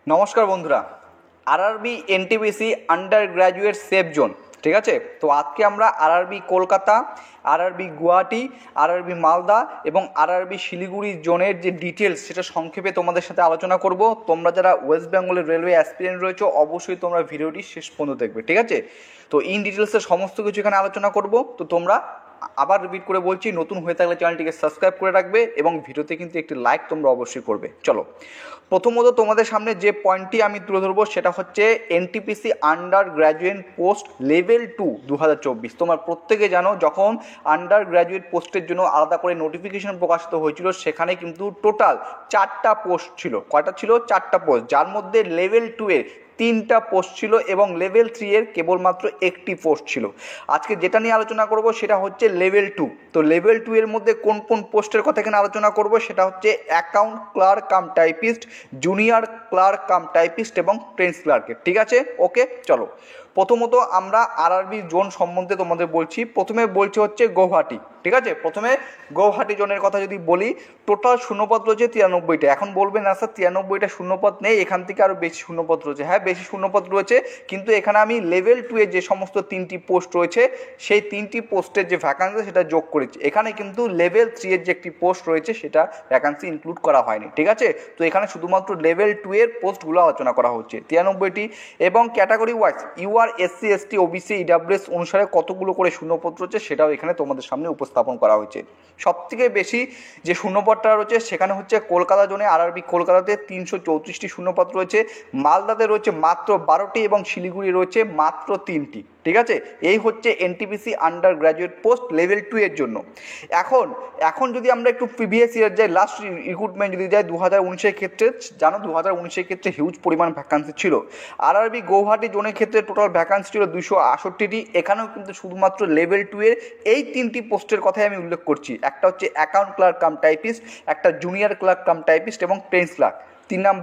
নমস্কার বন্ধুরা, RRB NTPC under graduate safe zone, ঠিক আছে। তো আজকে আমরা RRB Kolkata, RRB Guwahati, RRB Malda এবং আরআরবি শিলিগুড়ি জোনের যে ডিটেলস সেটা সংক্ষেপে তোমাদের সাথে আলোচনা করব। তোমরা যারা ওয়েস্ট বেঙ্গলের রেলওয়ে অ্যাসপিরেন্ট রয়েছে অবশ্যই তোমরা ভিডিওটি শেষ পর্যন্ত দেখবে, ঠিক আছে। তো ইন ডিটেলসের সমস্ত কিছু এখানে আলোচনা করব। তো তোমরা আবার রিপিট করে বলছি, নতুন হয়ে থাকলে চ্যানেলটিকে সাবস্ক্রাইব করে রাখবে এবং ভিডিওতে কিন্তু একটি লাইক তোমরা অবশ্যই করবে। চলো, প্রথমত তোমাদের সামনে যে পয়েন্টটি আমি তুলে ধরবো সেটা হচ্ছে NTPC under graduate post level 2 2024। তোমরা প্রত্যেকে জানো, যখন আন্ডার গ্র্যাজুয়েট পোস্টের জন্য আলাদা করে নোটিফিকেশন প্রকাশিত হয়েছিল সেখানে কিন্তু টোটাল 4টা পোস্ট ছিল। কয়টা ছিল? 4টা পোস্ট, যার মধ্যে লেভেল 2 এর 3টা পোস্ট ছিল এবং লেভেল 3 এর কেবলমাত্র একটি পোস্ট ছিল। আজকে যেটা নিয়ে আলোচনা করব সেটা হচ্ছে লেভেল 2। তো লেভেল 2 এর মধ্যে কোন কোন পোস্টের কথা এখানে আলোচনা করব সেটা হচ্ছে account clerk cum typist, junior clerk cum typist এবং ট্রেন্স ক্লার্কের, ঠিক আছে। ওকে, চলো প্রথমত আমরা আরআরবি জোন সম্বন্ধে তোমাদের বলছি। প্রথমে বলছি হচ্ছে গৌহাটি, ঠিক আছে। প্রথমে গৌহাটি জোনের কথা যদি বলি, টোটাল শূন্যপদ রয়েছে 93টা। এখন বলবেন না স্যার 93টা শূন্যপদ নেই, এখান থেকে আরও বেশি শূন্যপদ রয়েছে। হ্যাঁ, বেশি শূন্যপদ রয়েছে, কিন্তু এখানে আমি লেভেল 2 এর যে সমস্ত 3টি পোস্ট রয়েছে সেই 3টি পোস্টের যে ভ্যাকান্সি সেটা যোগ করেছি। এখানে কিন্তু লেভেল 3 এর যে একটি পোস্ট রয়েছে সেটা ভ্যাকান্সি ইনক্লুড করা হয়নি, ঠিক আছে। তো এখানে শুধুমাত্র লেভেল 2 এর পোস্টগুলো আলোচনা করা হচ্ছে 93টি। এবং category wise UR SC ST OBC EWS অনুসারে কতগুলো করে শূন্যপদ রয়েছে সেটাও এখানে তোমাদের সামনে উপস্থাপন করা হয়েছে। সবথেকে বেশি যে শূন্যপদটা রয়েছে সেখানে হচ্ছে কলকাতা জোনে আরআরবি কলকাতাতে 334টি শূন্যপদ রয়েছে, মালদাতে রয়েছে মাত্র 12টি এবং শিলিগুড়ি রয়েছে মাত্র 3টি, ঠিক আছে। এই হচ্ছে NTPC under graduate post level 2 এর জন্য। এখন যদি আমরা একটু প্রিভিয়াস ইয়ার যাই, লাস্ট রিক্রুটমেন্ট যদি যাই 2019-এর ক্ষেত্রে, জানো 2019-এর ক্ষেত্রে হিউজ পরিমাণ ভ্যাকান্সি ছিল। আরআরবি গৌহাটি জোনের ক্ষেত্রে টোটাল ভ্যাকান্সি ছিল 268টি। এখানেও কিন্তু শুধুমাত্র লেভেল 2 এর এই 3টি পোস্টের কথাই আমি উল্লেখ করছি। একটা হচ্ছে অ্যাকাউন্ট ক্লার্ক কাম টাইপিস্ট, একটা জুনিয়র ক্লার্ক কাম টাইপিস্ট এবং ট্রেন্স ক্লার্ক।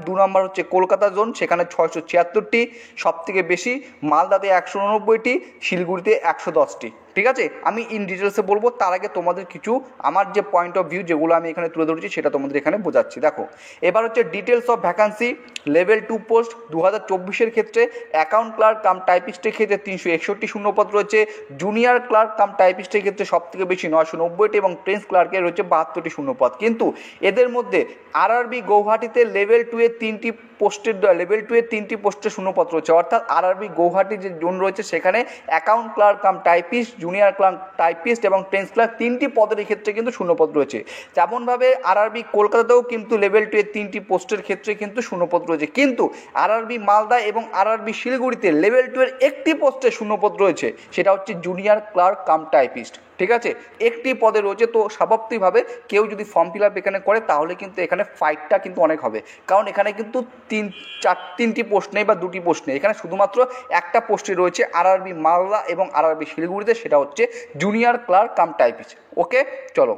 2 নম্বর হচ্ছে কলকাতা জোন, সেখানে 676টি, সবথেকে বেশি মালদাতে 189টি, শিলিগুড়িতে 110টি, ঠিক আছে। আমি ইন ডিটেলসে বলবো, তার আগে তোমাদের কিছু আমার যে পয়েন্ট অফ ভিউ যেগুলো আমি এখানে তুলে ধরেছি সেটা তোমাদের এখানে বোঝাচ্ছি। দেখো, এবার হচ্ছে details of vacancy. Level 2 post 2024-এর ক্ষেত্রে অ্যাকাউন্ট ক্লার্ক কাম টাইপিস্টের ক্ষেত্রে 361টি শূন্যপদ রয়েছে, জুনিয়র ক্লার্ক কাম টাইপিস্টের ক্ষেত্রে সবথেকে বেশি 990টি এবং ট্রেন্স ক্লার্কের রয়েছে 72টি শূন্যপদ। কিন্তু এদের মধ্যে আরআরবি গৌহাটিতে লেভেল 2 এর 3টি পোস্টের লেভেল 2 এর 3টি পোস্টের শূন্যপদ রয়েছে, অর্থাৎ আরআরবি গৌহাটি যে জোন রয়েছে সেখানে account clerk cum typist, junior clerk typist এবং ট্রেন্স ক্লার্ক 3টি পদের ক্ষেত্রে কিন্তু শূন্যপদ রয়েছে। তেমনভাবে আরআরবি কলকাতাতেও কিন্তু লেভেল 2 এর 3টি পোস্টের ক্ষেত্রে কিন্তু শূন্যপদ রয়েছে। কিন্তু আরআরবি মালদা এবং আরআরবি শিলিগুড়িতে লেভেল 2 এর একটি পোস্টে শূন্যপদ রয়েছে, সেটা হচ্ছে জুনিয়র ক্লার্ক কাম টাইপিস্ট, ঠিক আছে। একটি পদে রয়েছে। তো স্বাভাবিকভাবে কেউ যদি ফর্ম ফিল আপ এখানে করে তাহলে কিন্তু এখানে ফাইটটা কিন্তু অনেক হবে, কারণ এখানে কিন্তু 3টি পোস্ট নেই বা 2টি পোস্ট নেই, এখানে শুধুমাত্র একটা পোস্টে রয়েছে আরআরবি মালদা এবং আরআরবি শিলিগুড়িতে, সেটা হচ্ছে জুনিয়র ক্লার্ক কাম টাইপিস্ট। ওকে, চলো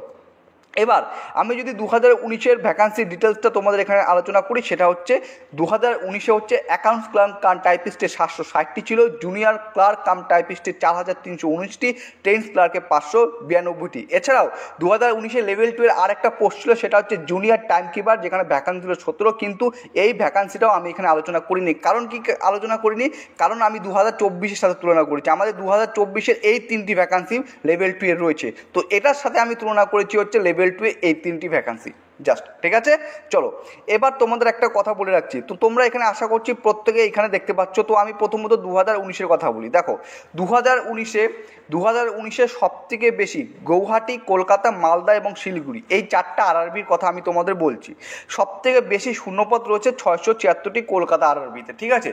এবার আমি যদি 2019-এর ভ্যাকান্সি ডিটেলসটা তোমাদের এখানে আলোচনা করি, সেটা হচ্ছে 2019-এ হচ্ছে অ্যাকাউন্টস ক্লার্ক কাম টাইপিস্টের 760টি ছিল, জুনিয়র ক্লার্ক কাম টাইপিস্টের 4319টি, ট্রেন্স ক্লার্কের 592টি। এছাড়াও 2019-এ লেভেল 2 এর আর একটা পোস্ট ছিল, সেটা হচ্ছে জুনিয়র টাইম কিপার, যেখানে ভ্যাকান্সি ছিল 17। কিন্তু এই ভ্যাকান্সিটাও আমি এখানে আলোচনা করিনি। কারণ কি আলোচনা করিনি? কারণ আমি 2024-এর সাথে তুলনা করেছি। আমাদের 2024-এর এই 3টি ভ্যাকান্সি লেভেল 2 এর রয়েছে, তো এটার সাথে আমি তুলনা করেছি হচ্ছে লেভেল 2 এ এই 3টি ভ্যাকান্সি, জাস্ট, ঠিক আছে। চলো এবার তোমাদের একটা কথা বলে রাখছি। তো তোমরা এখানে আশা করছি প্রত্যেকে এখানে দেখতে পাচ্ছ। তো আমি প্রথমত 2019-এর কথা বলি। দেখো, 2019-এ সবথেকে বেশি গৌহাটি, কলকাতা, মালদা এবং শিলিগুড়ি, এই 4টা আরআরবির কথা আমি তোমাদের বলছি। সবথেকে বেশি শূন্যপদ রয়েছে 676টি কলকাতা আরআরবিতে, ঠিক আছে।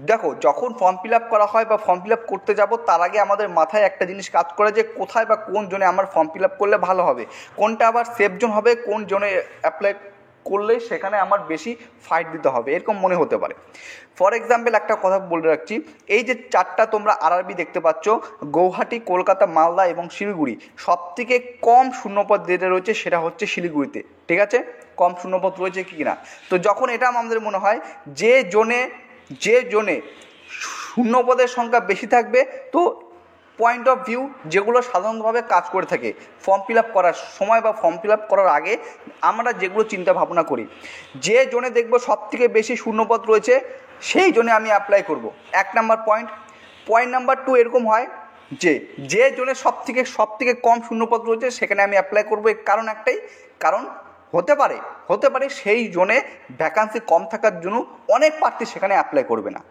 দেখো, যখন ফর্ম ফিল আপ করা হয় বা ফর্ম ফিল আপ করতে যাব তার আগে আমাদের মাথায় একটা জিনিস কাজ করে যে কোথায় বা কোন জোনে আমার ফর্ম ফিল আপ করলে ভালো হবে, কোনটা আবার সেফ জোন হবে, কোন জোনে অ্যাপ্লাই করলে সেখানে আমার বেশি ফাইট দিতে হবে, এরকম মনে হতে পারে। ফর এক্সাম্পল একটা কথা বলে রাখছি, এই যে 4টা তোমরা আরআরবি দেখতে পাচ্ছ, গৌহাটি, কলকাতা, মালদা এবং শিলিগুড়ি, সবথেকে কম শূন্যপদ যেটা রয়েছে সেটা হচ্ছে শিলিগুড়িতে, ঠিক আছে। কম শূন্যপদ রয়েছে কি না, তো যখন এটা আমাদের মনে হয় যে জোনে শূন্যপদের সংখ্যা বেশি থাকবে, তো পয়েন্ট অফ ভিউ যেগুলো সাধারণভাবে কাজ করে থাকে ফর্ম ফিল আপ করার সময় বা ফর্ম ফিল আপ করার আগে আমরা যেগুলো চিন্তা ভাবনা করি, যে জোনে দেখবো সবথেকে বেশি শূন্যপদ রয়েছে সেই জোনে আমি অ্যাপ্লাই করব, 1 নাম্বার পয়েন্ট। পয়েন্ট নাম্বার 2 এরকম হয় যে জোনে সবথেকে কম শূন্যপদ রয়েছে সেখানে আমি অ্যাপ্লাই করবো। এর কারণ একটাই, কারণ হতে পারে সেই জোনে ভ্যাকান্সি কম থাকার জন্য অনেক প্রার্থী সেখানে অ্যাপ্লাই করবে না,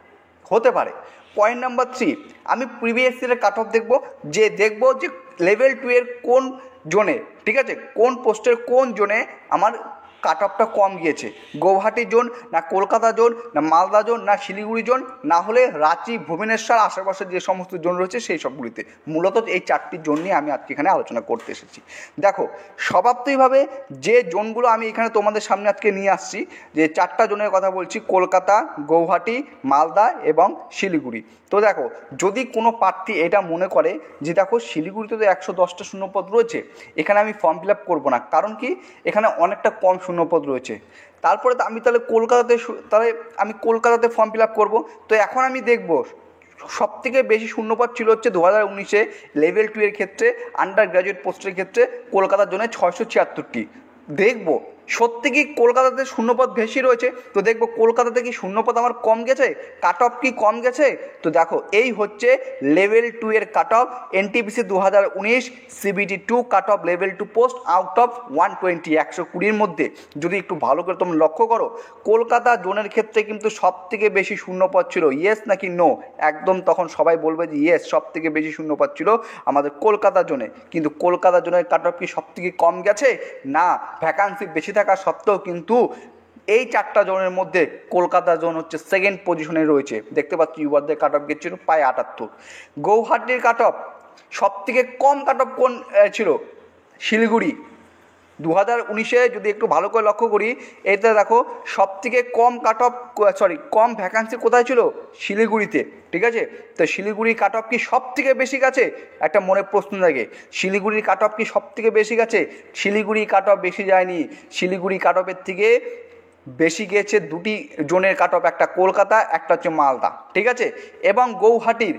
হতে পারে। পয়েন্ট নাম্বার 3, আমি প্রিভিয়াস ইয়ারের কাট অফ দেখবো যে লেভেল 2 এর কোন জোনে, ঠিক আছে, কোন পোস্টের কোন জোনে আমার কাট অফটা কম গিয়েছে, গৌহাটি জোন না কলকাতা জোন না মালদা জোন না শিলিগুড়ি জোন, না হলে রাঁচি ভুবনেশ্বর আশেপাশে যে সমস্ত জোন রয়েছে সেই সবগুলিতে। মূলত এই 4টি জোন নিয়ে আমি আজকে এখানে আলোচনা করতে এসেছি। দেখো, স্বভাবতইভাবে যে জোনগুলো আমি এখানে তোমাদের সামনে আজকে নিয়ে আসছি, যে 4টা জোনের কথা বলছি, কলকাতা, গৌহাটি, মালদা এবং শিলিগুড়ি। তো দেখো, যদি কোনো প্রার্থী এটা মনে করে যে দেখো শিলিগুড়িতে তো 110টা শূন্যপদ রয়েছে, এখানে আমি ফর্ম ফিল আপ করবো না, কারণ কি এখানে অনেকটা কম শূন্যপদ রয়েছে, তারপরে তো আমি আমি কলকাতাতে ফর্ম ফিল আপ করবো। তো এখন আমি দেখবো সবথেকে বেশি শূন্যপদ ছিল হচ্ছে 2019-এ লেভেল 2 এর ক্ষেত্রে আন্ডার গ্র্যাজুয়েট পোস্টের ক্ষেত্রে কলকাতার জন্য 676টি। দেখবো সত্যি কি কলকাতাতে শূন্যপদ বেশি রয়েছে, তো দেখবো কলকাতাতে কি শূন্যপদ আমার কম গেছে, কাট অফ কি কম গেছে। তো দেখো, এই হচ্ছে লেভেল 2 এর cut off, NTPC 2019 CBT 2 cut off level 2 post out of 120, 120-র মধ্যে। যদি একটু ভালো করে তোমরা লক্ষ্য করো, কলকাতা জোনের ক্ষেত্রে কিন্তু সবথেকে বেশি শূন্যপদ ছিল, ইয়েস নাকি নো, একদম তখন সবাই বলবে যে ইয়েস, সবথেকে বেশি শূন্যপদ ছিল আমাদের কলকাতা জোনে। কিন্তু কলকাতা জোনের কাট অফ কি সবথেকে কম গেছে? না, ভ্যাকান্সি বেশি থাকা সত্ত্বেও কিন্তু এই 4টা জোনের মধ্যে কলকাতা জোন হচ্ছে 2nd পজিশনে রয়েছে। দেখতে পাচ্ছি ইউবারদের কাট অফ গেছিল প্রায় 78। গৌহাটির কাট অফ সবথেকে কম কাট অফ কোন ছিল? শিলিগুড়ি। 2019-এ যদি একটু ভালো করে লক্ষ্য করি, এতে দেখো সবথেকে কম কাট অফ কম ভ্যাকান্সি কোথায় ছিল? শিলিগুড়িতে, ঠিক আছে। তো শিলিগুড়ির কাট অফ কি সবথেকে বেশি গেছে? একটা মনে প্রশ্ন থাকে, শিলিগুড়ির কাট অফ কি সবথেকে বেশি গেছে? শিলিগুড়ি কাট অফ বেশি যায়নি, শিলিগুড়ি কাট অফের থেকে বেশি গিয়েছে 2টি জোনের কাট অফ, একটা কলকাতা, একটা হচ্ছে মালদা, ঠিক আছে। এবং গৌহাটির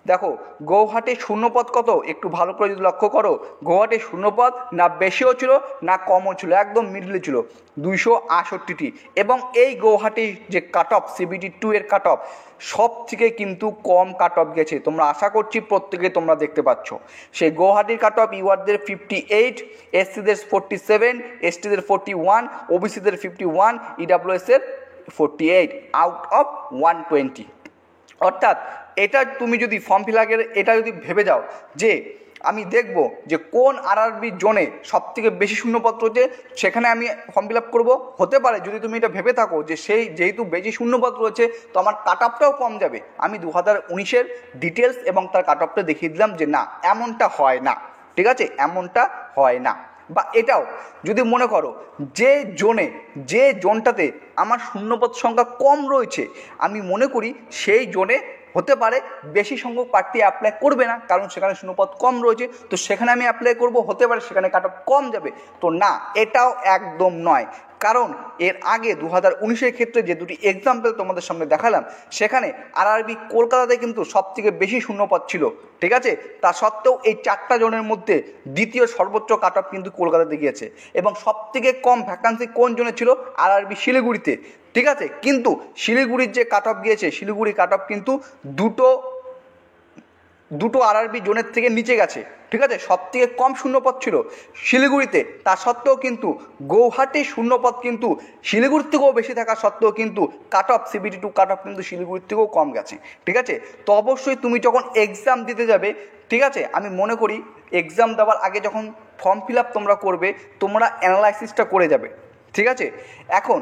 দেখো, গৌহাটির শূন্যপদ কত একটু ভালো করে যদি লক্ষ্য করো, গৌহাটির শূন্যপদ না বেশিও ছিল না কমও ছিল, একদম মিডলে ছিল, 268টি। এবং এই গৌহাটির যে কাট অফ CBT 2 এর কাট অফ সব থেকে কিন্তু কম কাট অফ গেছে। তোমরা আশা করছি প্রত্যেকে তোমরা দেখতে পাচ্ছ, সেই গৌহাটির কাট অফ ইউআরদের 58, এসসিদের 47, এসটিদের 41, ওবিসিদের 51, ইডাব্লিউএসের 48 আউট অফ 120। অর্থাৎ এটা তুমি যদি ফর্ম ফিল আপের এটা যদি ভেবে যাও যে আমি দেখব যে কোন আরআরবি জোনে সবথেকে বেশি শূন্যপদ রয়েছে সেখানে আমি ফর্ম ফিল আপ করবো, হতে পারে যদি তুমি এটা ভেবে থাকো যে যেহেতু বেশি শূন্যপদ রয়েছে তো আমার কাট অফটাও কম যাবে, আমি 2019-এর ডিটেলস এবং তার কাট অফটা দেখিয়ে দিলাম যে না, এমনটা হয় না, ঠিক আছে, এমনটা হয় না। বা এটাও যদি মনে করো যে জোনটাতে আমার শূন্যপদ সংখ্যা কম রয়েছে, আমি মনে করি সেই জোনে হতে পারে বেশি সংখ্যক প্রার্থী অ্যাপ্লাই করবে না, কারণ সেখানে শূন্যপদ কম রয়েছে, তো সেখানে আমি অ্যাপ্লাই করব, হতে পারে সেখানে কাট অফ কম যাবে। তো না, এটাও একদম নয়, কারণ এর আগে 2019-এর ক্ষেত্রে যে 2টি এক্সাম্পল তোমাদের সামনে দেখালাম, সেখানে আরআরবি কলকাতাতে কিন্তু সবথেকে বেশি শূন্যপদ ছিল, ঠিক আছে। তা সত্ত্বেও এই 4টা জোনের মধ্যে দ্বিতীয় সর্বোচ্চ কাট অফ কিন্তু কলকাতাতে গিয়েছে। এবং সবথেকে কম ভ্যাকান্সি কোন জোনে ছিল? আরআরবি শিলিগুড়িতে, ঠিক আছে। কিন্তু শিলিগুড়ির যে কাট অফ গিয়েছে, শিলিগুড়ি কাট অফ কিন্তু দুটো আরআরবি জোনের থেকে নিচে গেছে, ঠিক আছে। সবথেকে কম শূন্যপদ ছিল শিলিগুড়িতে, তা সত্ত্বেও কিন্তু গৌহাটির শূন্যপদ কিন্তু শিলিগুড়ির থেকেও বেশি থাকা সত্ত্বেও কিন্তু cut off CBT 2 cut off কিন্তু শিলিগুড়ির থেকেও কম গেছে, ঠিক আছে। তো অবশ্যই তুমি যখন এক্সাম দিতে যাবে, ঠিক আছে, আমি মনে করি এক্সাম দেওয়ার আগে যখন ফর্ম ফিল আপ তোমরা করবে, তোমরা অ্যানালাইসিসটা করে যাবে, ঠিক আছে। এখন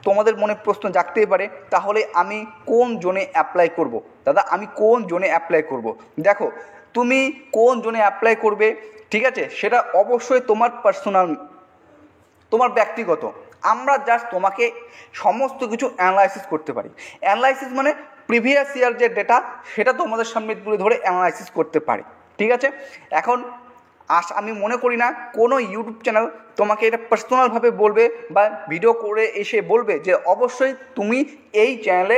তোমাদের মনে প্রশ্ন জাগতেই পারে, তাহলে আমি কোন জোনে অ্যাপ্লাই করব? দাদা, আমি কোন জোনে অ্যাপ্লাই করব? দেখো, তুমি কোন জোনে অ্যাপ্লাই করবে, ঠিক আছে, সেটা অবশ্যই তোমার পার্সোনাল, তোমার ব্যক্তিগত। আমরা জাস্ট তোমাকে সমস্ত কিছু অ্যানালাইসিস করতে পারি। অ্যানালাইসিস মানে প্রিভিয়াস ইয়ার যে ডেটা সেটা তোমাদের সামনে তুলে ধরে অ্যানালাইসিস করতে পারে, ঠিক আছে। এখন আমি মনে করি না কোনো ইউটিউব চ্যানেল তোমাকে এটা পার্সোনালভাবে বলবে বা ভিডিও করে এসে বলবে যে অবশ্যই তুমি এই চ্যানেলে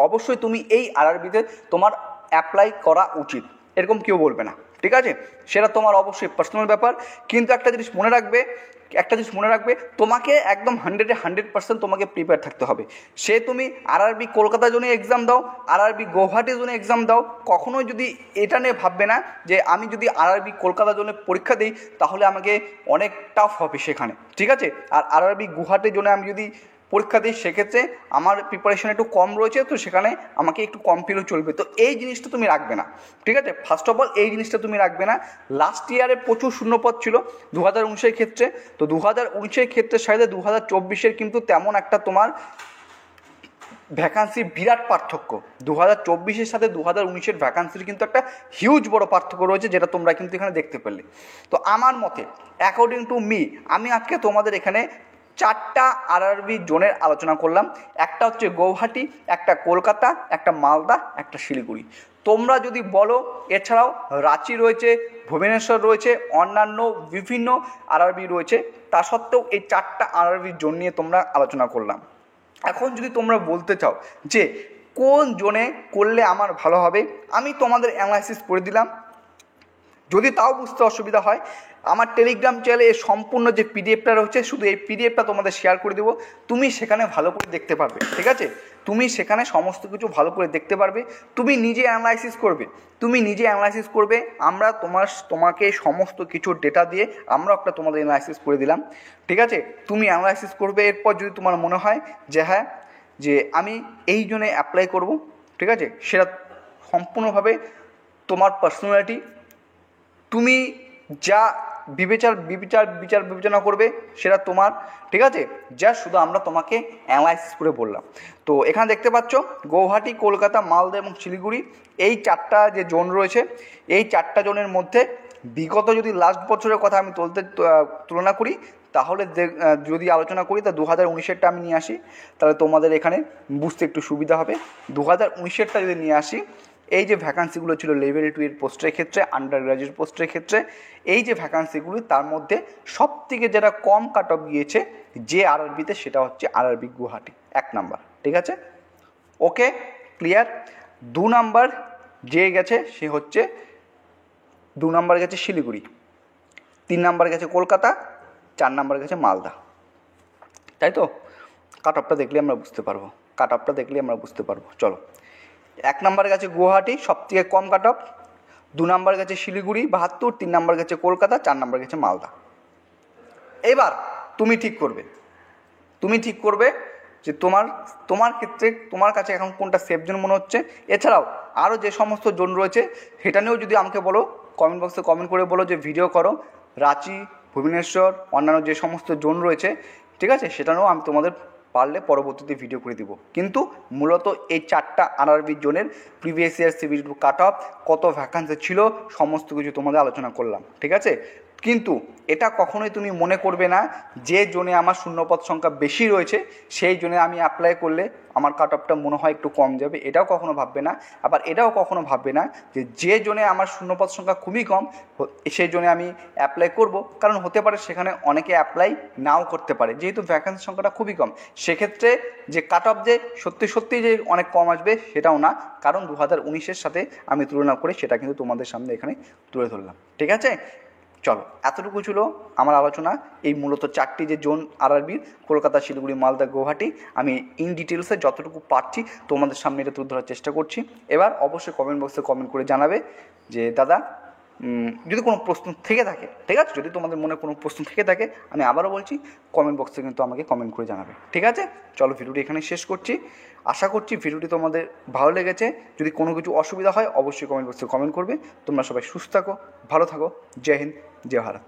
অবশ্যই তুমি এই আরআরবিতে তোমার অ্যাপ্লাই করা উচিত। এরকম কেউ বলবে না, ঠিক আছে? সেটা তোমার অবশ্যই পার্সোনাল ব্যাপার। কিন্তু একটা জিনিস মনে রাখবে, তোমাকে একদম 100% তোমাকে প্রিপেয়ার থাকতে হবে। সে তুমি আরআরবি কলকাতার জন্য এক্সাম দাও, আরআরবি গৌহাটির জন্য এক্সাম দাও, কখনোই যদি এটা নিয়ে ভাববে না যে আমি যদি আরআরবি কলকাতার জন্য পরীক্ষা দিই তাহলে আমাকে অনেক টাফ হবে সেখানে, ঠিক আছে? আর আরআরবি গুয়াহাটির জন্য আমি যদি পরীক্ষা দিই সেক্ষেত্রে আমার প্রিপারেশন একটু কম রয়েছে, তো সেখানে আমাকে একটু কম পেলেও চলবে। তো এই জিনিসটা তুমি রাখবে না, ঠিক আছে? ফার্স্ট অফ অল এই জিনিসটা তুমি রাখবে না। লাস্ট ইয়ারে প্রচুর শূন্যপদ ছিল 2019-এর ক্ষেত্রে, তো 2019-এর ক্ষেত্রে সাথে 2024-এর কিন্তু তেমন একটা তোমার ভ্যাকান্সির বিরাট পার্থক্য। 2024-এর সাথে 2019-এর ভ্যাকান্সির কিন্তু একটা হিউজ বড় পার্থক্য রয়েছে, যেটা তোমরা কিন্তু এখানে দেখতে পেলে। তো আমার মতে অ্যাকর্ডিং টু মি, আমি আজকে তোমাদের এখানে 4টা আরআরবি জোনের আলোচনা করলাম। একটা হচ্ছে গৌহাটি, একটা কলকাতা, একটা মালদা, একটা শিলিগুড়ি। তোমরা যদি বলো এছাড়াও রাঁচি রয়েছে, ভুবনেশ্বর রয়েছে, অন্যান্য বিভিন্ন আরআরবি রয়েছে, তা সত্ত্বেও এই 4টা আরআরবি জোন নিয়ে তোমরা আলোচনা করলাম। এখন যদি তোমরা বলতে চাও যে কোন জোনে করলে আমার ভালো হবে, আমি তোমাদের অ্যানালাইসিস করে দিলাম। যদি তাও বুঝতে অসুবিধা হয়, আমার টেলিগ্রাম চ্যানেলে এর সম্পূর্ণ যে পিডিএফটা রয়েছে, শুধু এই পিডিএফটা তোমাদের শেয়ার করে দেবো, তুমি সেখানে ভালো করে দেখতে পারবে, ঠিক আছে? তুমি সেখানে সমস্ত কিছু ভালো করে দেখতে পারবে, তুমি নিজে অ্যানালাইসিস করবে। আমরা তোমাকে সমস্ত কিছু ডেটা দিয়ে আমরা একটা তোমাদের অ্যানালাইসিস করে দিলাম, ঠিক আছে? তুমি অ্যানালাইসিস করবে। এরপর যদি তোমার মনে হয় যে হ্যাঁ, যে আমি এই জন্য অ্যাপ্লাই করব, ঠিক আছে, সেটা সম্পূর্ণভাবে তোমার পার্সোনালিটি, তুমি যা বিবেচনা করবে সেটা তোমার, ঠিক আছে? যা শুধু আমরা তোমাকে অ্যানালাইসিস করে বললাম। তো এখানে দেখতে পাচ্ছ গৌহাটি, কলকাতা, মালদা এবং শিলিগুড়ি, এই 4টা যে জোন রয়েছে, এই 4টা জোনের মধ্যে বিগত যদি লাস্ট বছরের কথা আমি তুলনা করি, তাহলে যদি আলোচনা করি তা 2019-এরটা আমি নিয়ে আসি, তাহলে তোমাদের এখানে বুঝতে একটু সুবিধা হবে। 2019-এরটা যদি নিয়ে আসি, এই যে ভ্যাকান্সিগুলো ছিল লেভেল 2 এর পোস্টের ক্ষেত্রে, আন্ডার গ্র্যাজুয়েট পোস্টের ক্ষেত্রে, এই যে ভ্যাকান্সিগুলি, তার মধ্যে সব থেকে যেটা কম কাট অফ গিয়েছে যে আরআরবিতে, সেটা হচ্ছে আরআরবি গুয়াহাটি 1 নাম্বার, ঠিক আছে? ওকে, ক্লিয়ার। 2 নাম্বার যে গেছে সে হচ্ছে 2 নাম্বার গেছে শিলিগুড়ি, 3 নাম্বার গেছে কলকাতা, 4 নাম্বার গেছে মালদা, তাই তো? কাট অফটা দেখলে আমরা বুঝতে পারবো। চলো, 1 নাম্বার গেছে গুয়াহাটি, সব থেকে কম কাট অফ। 2 নাম্বার গেছে শিলিগুড়ি 72, 3 নাম্বার গেছে কলকাতা, 4 নাম্বার গেছে মালদা। এবার তুমি ঠিক করবে যে তোমার ক্ষেত্রে তোমার কাছে এখন কোনটা সেফ জোন মনে হচ্ছে। এছাড়াও আরও যে সমস্ত জোন রয়েছে সেটা নিয়েও যদি আমাকে বলো, কমেন্ট বক্সে কমেন্ট করে বলো যে ভিডিও করো, রাঁচি, ভুবনেশ্বর, অন্যান্য যে সমস্ত জোন রয়েছে, ঠিক আছে, সেটা নিয়েও আমি তোমাদের পারলে পরবর্তীতে ভিডিও করে দিব। কিন্তু মূলত এই 4টা আরআরবি জোনের previous year civil cut off, কত ভ্যাকান্সি ছিল, সমস্ত কিছু তোমাদের আলোচনা করলাম, ঠিক আছে? কিন্তু এটা কখনোই তুমি মনে করবে না যে জোনে আমার শূন্যপদ সংখ্যা বেশি রয়েছে সেই জোনে আমি অ্যাপ্লাই করলে আমার কাট অফটা মনে হয় একটু কম যাবে, এটাও কখনো ভাববে না। আবার এটাও কখনো ভাববে না যে জোনে আমার শূন্যপদ সংখ্যা খুবই কম সেই জোনে আমি অ্যাপ্লাই করব, কারণ হতে পারে সেখানে অনেকে অ্যাপ্লাই নাও করতে পারে, যেহেতু ভ্যাকান্সি সংখ্যাটা খুবই কম। সেক্ষেত্রে যে কাট অফ যে সত্যি যে অনেক কম আসবে সেটাও না, কারণ 2019-এর সাথে আমি তুলনা করে সেটা কিন্তু তোমাদের সামনে এখানে তুলে ধরলাম, ঠিক আছে? চলো, এতটুকু ছিল আমার আলোচনা। এই মূলত 4টি যে জোন আরআরবির, কলকাতা, শিলিগুড়ি, মালদা, গৌহাটি, আমি ইন ডিটেলসে যতটুকু পারছি তোমাদের সামনে এটা তুলে ধরার চেষ্টা করছি। এবার অবশ্যই কমেন্ট বক্সে কমেন্ট করে জানাবে যে দাদা যদি কোনো প্রশ্ন থেকে থাকে, ঠিক আছে? যদি তোমাদের মনে কোনো প্রশ্ন থেকে থাকে, আমি আবারও বলছি কমেন্ট বক্সে কিন্তু আমাকে কমেন্ট করে জানাবে, ঠিক আছে? চলো, ভিডিওটি এখানে শেষ করছি। আশা করছি ভিডিওটি তোমাদের ভালো লেগেছে। যদি কোনো কিছু অসুবিধা হয় অবশ্যই কমেন্ট বক্সে কমেন্ট করবে। তোমরা সবাই সুস্থ থাকো, ভালো থাকো। জয় হিন্দ, জয় ভারত।